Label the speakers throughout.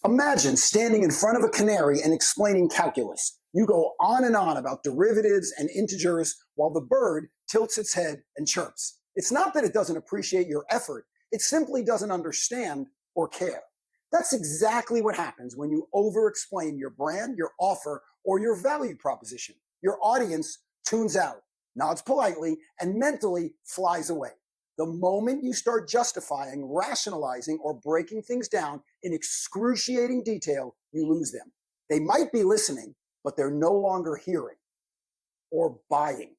Speaker 1: Imagine standing in front of a canary and explaining calculus. You go on and on about derivatives and integers while the bird tilts its head and chirps. It's not that it doesn't appreciate your effort, it simply doesn't understand or care. That's exactly what happens when you over-explain your brand, your offer, or your value proposition. Your audience tunes out, nods politely, and mentally flies away. The moment you start justifying, rationalizing, or breaking things down in excruciating detail, you lose them. They might be listening, but they're no longer hearing or buying.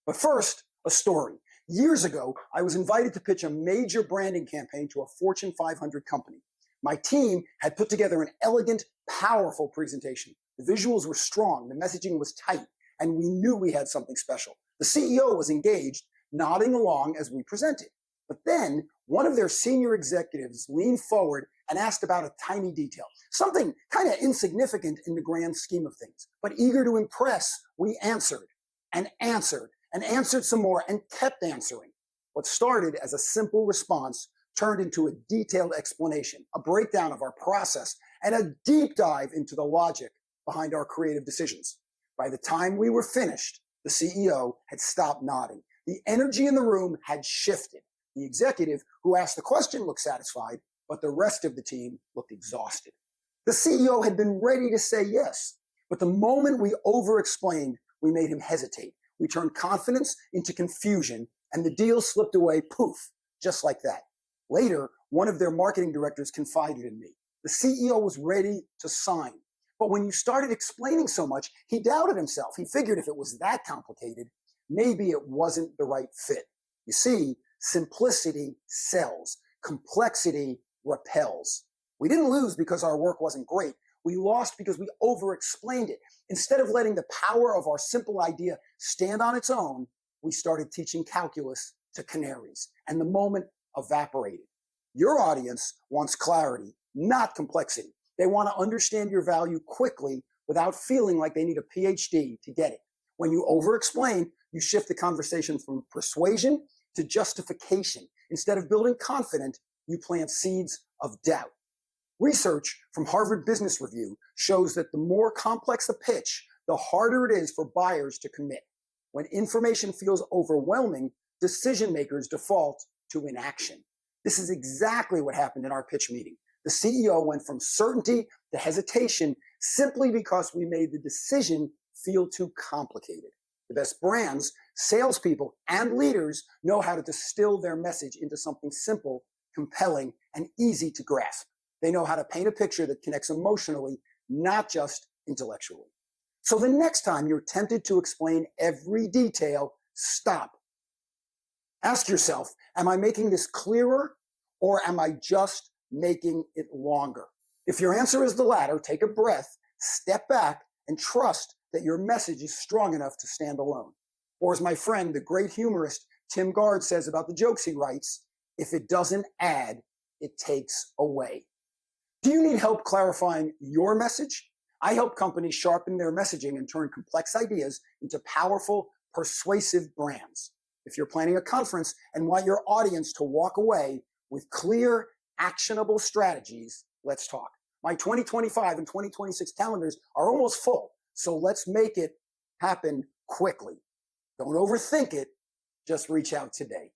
Speaker 1: But first, a story. Years ago, I was invited to pitch a major branding campaign to a Fortune 500 company. My team had put together an elegant, powerful presentation. The visuals were strong, the messaging was tight, and we knew we had something special. The CEO was engaged, nodding along as we presented. But then one of their senior executives leaned forward and asked about a tiny detail, something kind of insignificant in the grand scheme of things. But eager to impress, we answered and answered and answered some more and kept answering. What started as a simple response turned into a detailed explanation, a breakdown of our process, and a deep dive into the logic behind our creative decisions. By the time we were finished, the CEO had stopped nodding. The energy in the room had shifted. The executive who asked the question looked satisfied, but the rest of the team looked exhausted. The CEO had been ready to say yes, but the moment we over-explained, we made him hesitate. We turned confidence into confusion, and the deal slipped away, poof, just like that. Later, one of their marketing directors confided in me. The CEO was ready to sign, but when you started explaining so much, he doubted himself. He figured if it was that complicated, maybe it wasn't the right fit. You see, simplicity sells. Complexity repels. We didn't lose because our work wasn't great. We lost because we over-explained it. Instead of letting the power of our simple idea stand on its own, we started teaching calculus to canaries, and the moment evaporated. Your audience wants clarity, not complexity. They want to understand your value quickly without feeling like they need a PhD to get it. When you over-explain, you shift the conversation from persuasion to justification. Instead of building confidence, you plant seeds of doubt. Research from Harvard Business Review shows that the more complex the pitch, the harder it is for buyers to commit. When information feels overwhelming, decision makers default to inaction. This is exactly what happened in our pitch meeting. The CEO went from certainty to hesitation simply because we made the decision feel too complicated. The best brands, salespeople, and leaders know how to distill their message into something simple, compelling, and easy to grasp. They know how to paint a picture that connects emotionally, not just intellectually. So the next time you're tempted to explain every detail, stop. Ask yourself, am I making this clearer, or am I just making it longer? If your answer is the latter, take a breath, step back, and trust that your message is strong enough to stand alone. Or as my friend, the great humorist Tim Gard says about the jokes he writes, if it doesn't add, it takes away. Do you need help clarifying your message? I help companies sharpen their messaging and turn complex ideas into powerful, persuasive brands. If you're planning a conference and want your audience to walk away with clear, actionable strategies, let's talk. My 2025 and 2026 calendars are almost full, so let's make it happen quickly. Don't overthink it, just reach out today.